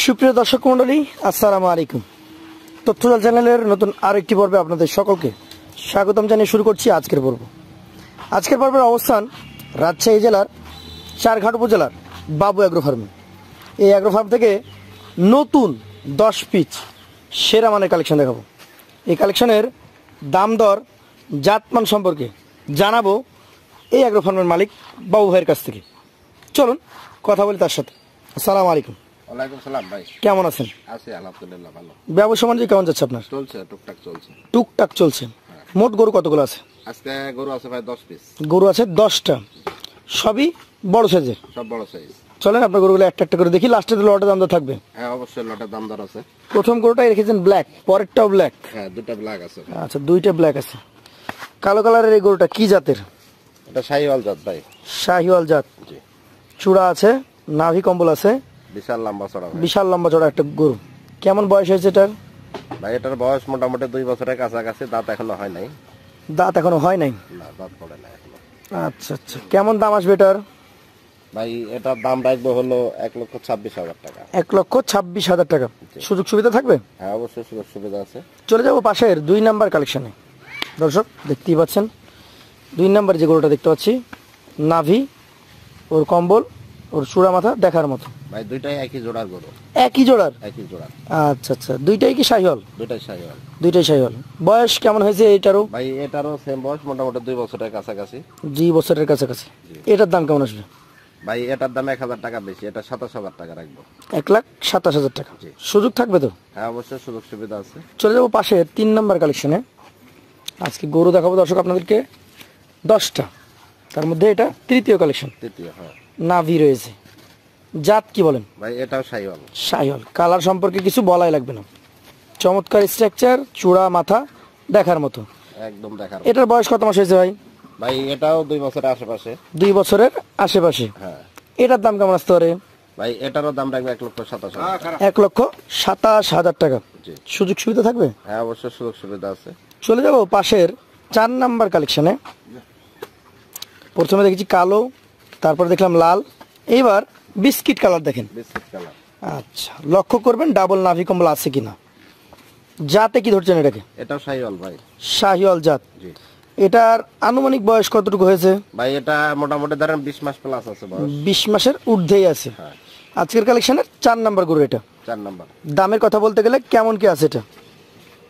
সুপ্রিয় দর্শক মণ্ডলী, আসসালামু আলাইকুম। তথ্যজাল চ্যানেলের নতুন আরেকটি পর্বে আপনাদের সকলকে স্বাগতম জানিয়ে শুরু করছি আজকের পর্ব। আজকের পর্বের অবস্থান রাজশাহী জেলার চারঘাট উপজেলার বাবু অ্যাগ্রো ফার্মে। এই অ্যাগ্রো ফার্ম থেকে নতুন 10 পিস সেরা মানের কালেকশন দেখাবো। এই কালেকশনের দাম দর জাতমান সম্পর্কে জানাবো এই অ্যাগ্রো ফার্মের মালিক বাবু ভাইয়ের কাছ থেকে। চলুন কথা বলি তার সাথে। আসসালামু আলাইকুম। ওয়ালাইকুম সালাম ভাই। কেমন আছেন? আছি আলহামদুলিল্লাহ ভালো। ব্যবসা বাণিজ্য কেমন যাচ্ছে আপনার? চলছে টুকটাক চলছে। টুকটাক চলছে। মোট গরু কতগুলো আছে? আজকে গরু আছে ভাই 10 পিস। গরু আছে 10টা, সবই বড় সাইজের। সব বড় সাইজ। চলেন আপনার গরুগুলো একটা একটা করে দেখি, লাস্টে লটের দাম থাকবে। হ্যাঁ অবশ্যই লটের দাম দর আছে। প্রথম গরুটাই রেখেছেন ব্ল্যাক, পরেরটাও ব্ল্যাক। হ্যাঁ দুটো ব্ল্যাক আছে। আচ্ছা, দুইটা ব্ল্যাক আছে। কালো কালারের এই গরুটা কি জাতের? এটা শাহিওয়াল জাত ভাই। শাহিওয়াল জাত। জি। চূড়া আছে, নাভি কম্বল আছে, বিশাল লম্বা চড়া ভাই। বিশাল লম্বা চড়া একটা গরু। কেমন বয়স হয়েছে এটার? ভাই এটার বয়স মোটামুটি 2 বছরের কাছাকাছি, দাঁত এখনো হয় নাই। দাঁত এখনো হয় নাই? না দাঁত পড়ে নাই এখনো। আচ্ছা আচ্ছা, কেমন দাম আসবে এটার? ভাই এটার দাম রাখবো হলো 1,26,000 টাকা। 1,26,000 টাকা। সুযোগ সুবিধা থাকবে? হ্যাঁ অবশ্যই সুযোগ সুবিধা আছে। চলে যাবো পাশের 2 নাম্বার কালেকশনে। দর্শক দেখতেই পাচ্ছেন 2 নাম্বার যে গরুটা দেখতে পাচ্ছি, নাভি, ওর কম্বল, ওর চূড়া মাথা দেখার মতো। ভাই দুইটাই একই জোড়ার গরু। একই জোড়ার? একই জোড়ার। আচ্ছা আচ্ছা, দুইটাই কি শাহিওয়াল? দুইটাই শাহিওয়াল। দুইটাই শাহিওয়াল। বয়স কেমন হয়েছে এটারও? ভাই এটারও সেম বয়স, মোটামুটি 2 বছরের কাছাকাছি। 2 বছরের কাছাকাছি। এটার দাম কেমন আসবে? ভাই এটার দাম 1,000 টাকা বেশি, এটা 27,000 টাকা রাখবো। 1,27,000 টাকা। সুযোগ থাকবে তো? হ্যাঁ অবশ্যই সুযোগ সুবিধা আছে। চলে যাবো পাশের 3 নাম্বার কালেকশনে। আজকে গরু দেখাবো দর্শক আপনাদেরকে 10টা, তার মধ্যে এটা তৃতীয় কালেকশন। তৃতীয়। হ্যাঁ নাভি রয়েছে। জাত কি বলেন? ভাই এটাও শাহিওয়াল। শাহিওয়াল। কালার সম্পর্কে কিছু বলাই লাগবে না, চমৎকার স্ট্রাকচার, চূড়া মাথা দেখার মতো। একদম দেখার। এটার বয়স কত মাস হয়েছে ভাই? ভাই এটাও 2 বছরের আশেপাশে। 2 বছরের আশেপাশে। হ্যাঁ। এটার দাম কেমন আসতে পারে? ভাই এটারও দাম রাখবে 1,27,000। 1,27,000 টাকা। জি। সুযোগ সুবিধা থাকবে? হ্যাঁ অবশ্যই সুযোগ সুবিধা আছে। চলে যাব পাশের 4 নাম্বার কালেকশনে। প্রথমে দেখেছি কালো, তারপর দেখলাম লাল, এইবার বিস্কিট কালার দেখেন। Biscuit colour. আচ্ছা, লক্ষ্য করবেন ডাবল নাভি কম্বল আছে কিনা। জাতে কি ধরছেন এটাকে? এটাও শাহিওয়াল ভাই। শাহিওয়াল জাত। জি। এটার আনুমানিক বয়স কতটুকু হয়েছে? ভাই এটা মোটামুটি ধরেন 20 মাস প্লাস আছে বয়স। 20 মাসের ঊর্ধ্বেই আছে। হ্যাঁ। আজকের কালেকশনের 4 নাম্বার গরু এটা। 4 নাম্বার। দামের কথা বলতে গেলে কেমন কি আছে এটা?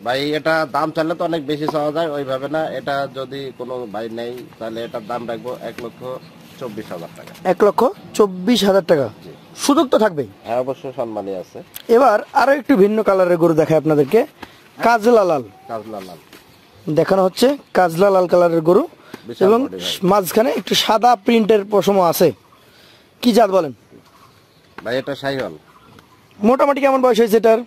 ভাই এটা দাম চাইলে তো অনেক বেশি চাওয়া যায়, ওইভাবে না। এটা যদি কোনো ভাই নেই তাহলে এটার দাম রাখবো 1,24,000 টাকা। 1,24,000 টাকা। সুযোগ তো থাকবেই। হ্যাঁ অবশ্যই সম্মানী আছে। এবার আরো একটু ভিন্ন কালারের গরু দেখায় আপনাদেরকে। কাজলা লাল কাজলা লাল দেখানো হচ্ছে। কাজলা লাল কালারের গরু এবং মাঝখানে একটু সাদা প্রিন্টের পশম আছে। কি জাত বলেন? ভাই এটা শাহিওয়াল। মোটামুটি কেমন বয়স হয়েছে এটার?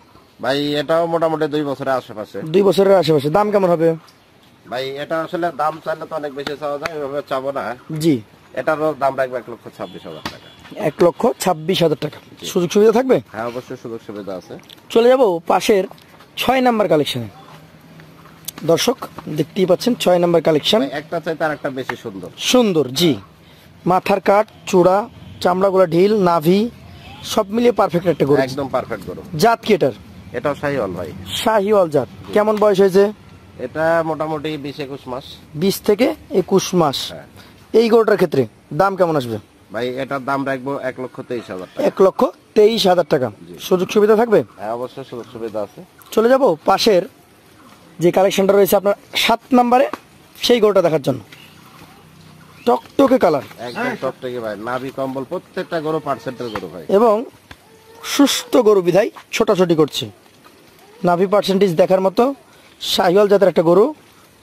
ভাই এটাও মোটামুটি 2 বছরের আশেপাশে। 2 বছরের আশেপাশে। দাম কেমন হবে? ভাই এটা আসলে দাম চাইলে তো অনেক বেশি চাওয়া যায়, ওইভাবে চাবো না। জি। এটারও দাম রাখবে 1,26,000 টাকা। 1,26,000 টাকা। সুযোগ সুবিধা থাকবে? হ্যাঁ অবশ্যই সুযোগ সুবিধা আছে। চলে যাব পাশের 6 নাম্বার কালেকশনে। দর্শক দেখতেই পাচ্ছেন 6 নাম্বার কালেকশন। একটা চাইতে আর একটা বেশি সুন্দর। সুন্দর, জি। মাথার কাট, চূড়া, চামড়াগুলো ঢিল, নাভি সব মিলিয়ে পারফেক্ট একটা গরু। একদম পারফেক্ট গরু। জাত কি এটার? এটাও শাহিওয়াল ভাই। শাহিওয়াল জাত। কেমন বয়স হয়েছে? এটা মোটামুটি 20-21 মাস। 20 থেকে 21 মাস। হ্যাঁ। এই গরুটার ক্ষেত্রে দাম কেমন আসবে? ভাই এটার দাম রাখবো 1,23,000 টাকা। 1,23,000 টাকা। সুযোগ সুবিধা থাকবে? হ্যাঁ অবশ্যই সুযোগ সুবিধা আছে। চলে যাব পাশের যে কালেকশনটা রয়েছে আপনার 7 নাম্বারে, সেই গরুটা দেখার জন্য। টকটকে কালার, একদম টকটকে ভাই। নাভি কম্বল প্রত্যেকটা গরু পার্সেন্টের গরু ভাই। এবং সুস্থ গরু বিধায় ছোটাছুটি করছে। নাভি পার্সেন্টেজ দেখার মতো শাহিওয়াল জাতের একটা গরু,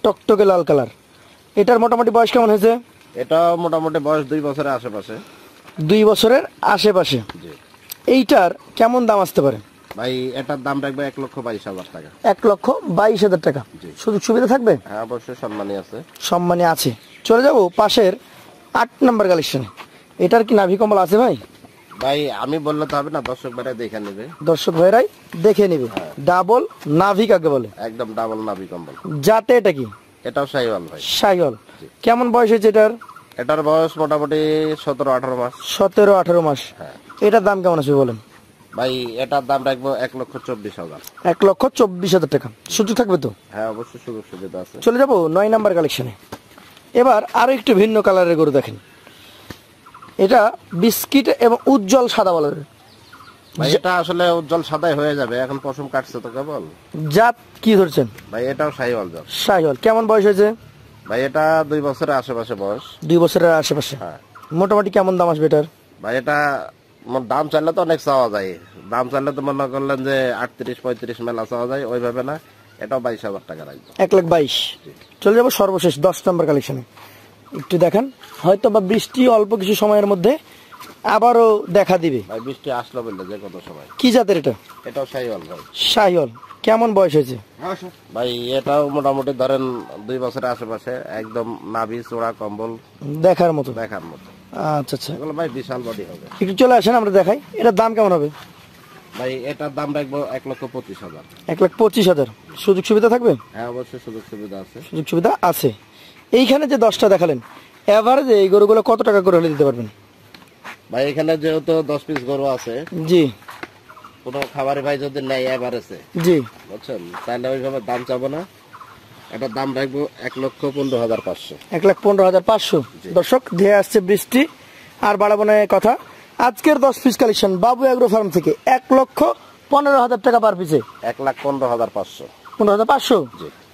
টকটকে লাল কালার। এটার মোটামুটি বয়স কেমন হয়েছে? এটাও মোটামুটি বয়স 2 বছরের আশেপাশে। 2 বছরের আশেপাশে। জি। এইটার কেমন দাম আসতে পারে? ভাই এটার দাম রাখবে 1,22,000 টাকা। 1,22,000 টাকা। সুযোগ সুবিধা থাকবে? হ্যাঁ অবশ্যই সম্মানী আছে। সম্মানী আছে। চলে যাব পাশের 8 নাম্বার কালেকশনে। এটার কি নাভি কম্বল আছে ভাই? ভাই আমি বললে তো হবে না, দর্শক ভাইরা দেখে নেবে। দর্শক ভাইরাই দেখে নেবে। ডাবল নাভি কাকে বলে? একদম ডাবল নাভি কম্বল। জাতে এটা কি? এটাও শাহিওয়াল ভাই। শাহিওয়াল। কেমন বয়স হয়েছে এটার? এটার বয়স মোটামুটি 17-18 মাস। 17-18 মাস। হ্যাঁ। এটার দাম কেমন আসবে বলেন? ভাই এটার দাম রাখবো 1,24,000। 1,24,000 টাকা। সুযোগ থাকবে তো? হ্যাঁ, অবশ্যই সুযোগ সুবিধা আছে। চলে যাব 9 নাম্বার কালেকশনে। এবার আরো একটু ভিন্ন কালারের গরু দেখেন, এটা বিস্কিট এবং উজ্জ্বল সাদা বলের ভাই এটা আসলে উজ্জ্বল সাদাই হয়ে যাবে, এখন পশম কাটছে তো কেবল। জাত কি ধরছেন? ভাই এটাও শাহিওয়াল জাত। শাহিওয়াল। কেমন বয়স হয়েছে? ভাই এটা 2 বছরের আশেপাশে বয়স। 2 বছরের আশেপাশে। হ্যাঁ। মোটামুটি কেমন দাম আসবে এটার? ভাই এটা দাম চাইলে তো অনেক চাওয়া যায়, দাম চাইলে তো মনে করলেন যে 38-35 মেলা চাওয়া যায়, ওইভাবে না, এটাও 22,000 টাকা রাখবো। 1,22,000। চলে যাব সর্বশেষ 10 নম্বর কালেকশনে। একটু দেখেন, হয়তো বা বৃষ্টি অল্প কিছু সময়ের মধ্যে আবারও দেখা দিবে। ভাই বৃষ্টি আসলো বললে যে কোনো সময়। কি জাতের এটা? এটাও শাহিওয়াল ভাই। শাহিওয়াল। কেমন বয়স হয়েছে? ভাই এটাও মোটামুটি ধরেন 2 বছরের আশেপাশে, একদম নাভি চোড়া কম্বল দেখার মতো। দেখার মতো। আচ্ছা আচ্ছা, এগুলো ভাই বিশাল বডি হবে। একটু চলে আসেন আমরা দেখাই। এটার দাম কেমন হবে? ভাই এটার দাম রাখবো 1,25,000। 1,25,000। সুযোগ সুবিধা থাকবে? হ্যাঁ, অবশ্যই সুযোগ সুবিধা আছে। সুযোগ সুবিধা আছে। এইখানে যে 10টা দেখালেন, এভারেজে এই গরুগুলো কত টাকা করে হলে দিতে পারবেন? ভাই এখানে যেহেতু 10 পিস গরু আছে, জি কোনো খাবারে ভাই যদি নেয় এভারেজে, জি, বুঝছেন, তাহলে ওইভাবে দাম চাবো না, এটার দাম রাখবো 1,15,500। 1,15,500। দর্শক, ধেয়ে আসছে বৃষ্টি, আর বাড়াবো না এ কথা। আজকের 10 পিস কালেকশন বাবু এগ্রো ফার্ম থেকে 1,15,000 টাকা পার পিসে। 1,15,500। 15,500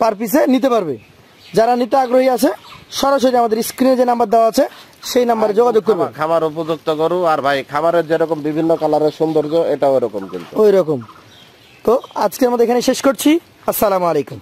পার পিসে নিতে পারবে। যারা নিতে আগ্রহী আছে সরাসরি আমাদের স্ক্রিনে যে নাম্বার দেওয়া আছে সেই নাম্বারে যোগাযোগ করবে। খামার উপযুক্ত গরু, আর ভাই খামারের যেরকম বিভিন্ন কালারের সৌন্দর্য, এটাও এরকম কিন্তু ওই রকম। তো আজকের মধ্যে এখানে শেষ করছি। আসসালামু আলাইকুম।